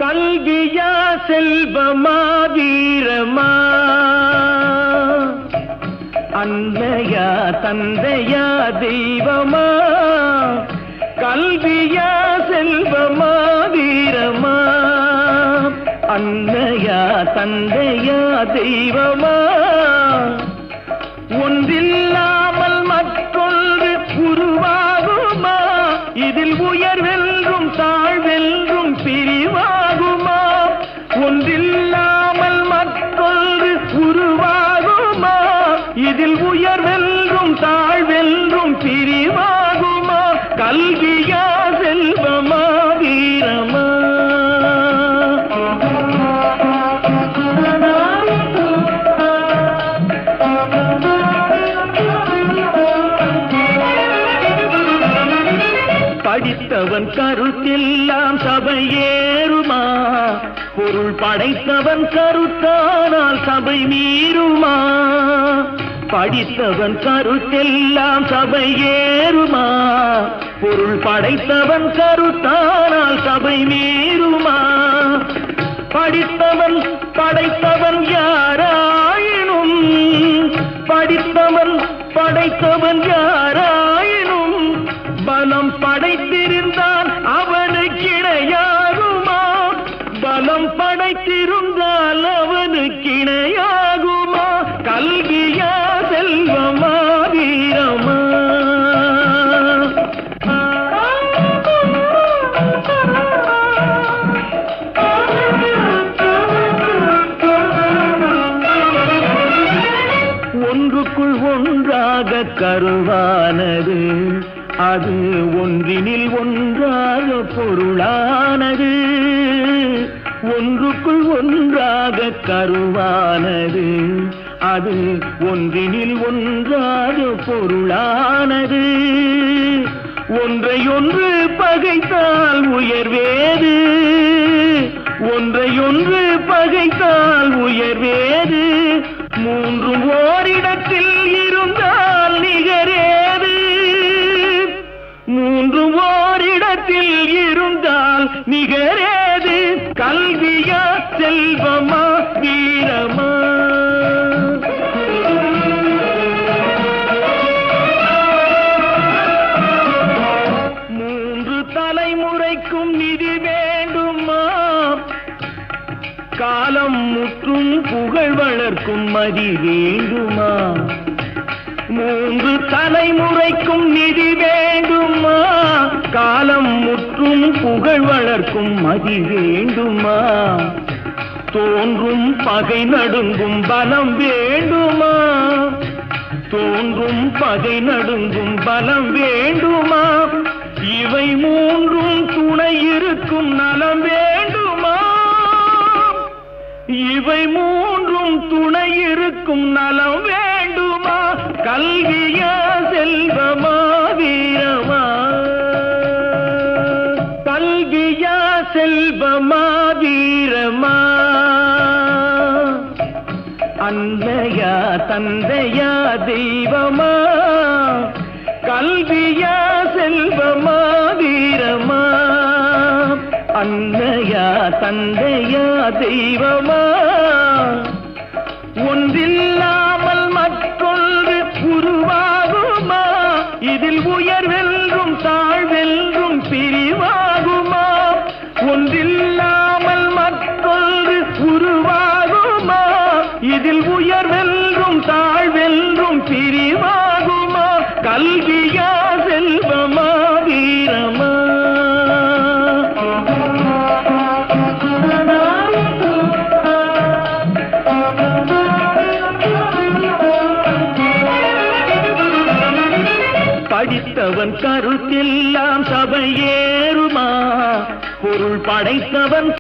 கல்வியா செல்வமா வீரமா, அன்னையா தந்தையா தெய்வமா, கல்வியா செல்வமா வீரமா, அன்னையா தந்தையா தெய்வமா, ஒன்றில்லாமல் மற்றொன்று உருவாகுமா, இதில் உயர்வென்றும் தாழ்வென்றும் பிரிவாகுமா, ஒன்றில்லாமல் மற்றொன்று உருவாகுமா, இதில் உயர்வென்றும் தாழ்வென்றும் பிரிவாகுமா, கல்வியா செல்வமா வீரமா. படித்தவன் கருத்தெல்லாம் சபையேறுமா, பொருள் படைத்தவன் கருத்தானால் சபை மீறுமா, படித்தவன் கருத்தெல்லாம் சபையேறுமா, பொருள் படைத்தவன் கருத்தானால் சபை மீறுமா, படித்தவன் படைத்தவன் யாராயினும், படித்தவன் படைத்தவன் யாராயினும், பலம் படைத்திருந்தால் அவனுக்கு இணையாகுமா, பலம் படைத்திருந்தால் அவனுக்கு இணையாகுமா, கல்வியா செல்வமா வீரமா. ஒன்றுக்குள் ஒன்றாக கருவானது, அது ஒன்றினில் ஒன்றாக பொருளானது, ஒன்றுக்குள் ஒன்றாக கருவானது, அது ஒன்றினில் ஒன்றாக பொருளானது, ஒன்றையொன்று பகைத்தால் உயர்வேது, ஒன்றையொன்று பகைத்தால் உயர்வேது, மூன்றும் ஓரிடத்தில் இருந்தால் நிகரேது, மூன்று ஓரிடத்தில் இருந்தால் நிகரேது, கல்வியா செல்வமா வீரமா. மூன்று தலைமுறைக்கும் நிதி வேண்டுமா, காலம் முற்றும் புகழ் வளர்க்கும் மதி வேண்டுமா, மூன்று தலைமுறைக்கும் நிதி வேண்டுமா, காலம் முற்றும் புகழ் வளர்க்கும் மதி வேண்டுமா, தோன்றும் பகை நடுங்கும் பலம் வேண்டுமா, தோன்றும் பகை நடுங்கும் பலம் வேண்டுமா, இவை மூன்றும் துணை இருக்கும் நலம் வேண்டுமா, இவை மூன்றும் துணை இருக்கும் நலம் வேண்டுமா, கல்வியா செல்வமா வீரமா, கல்வியா செல்வமா வீரமா, அன்னையா தந்தையா தெய்வமா, கல்வியா செல்வமா வீரமா, அன்னையா தந்தையா தெய்வமா, ஒன்றில்லாமல் மற்றொன்று உருவாகுமா, இதில் உயர்வென்றும் தாழ்வென்றும் பிரிவாகுமா, ஒன்றில்லாமல் மற்றொன்று உருவாகுமா, இதில் உயர்வென்றும் தாழ்வென்றும் பிரிவாகுமா, கல்வியா செல்வமா வீரமா. படித்தவன் கருத்தெல்லாம் சபையேறுமா, பொருள் படைத்தவன்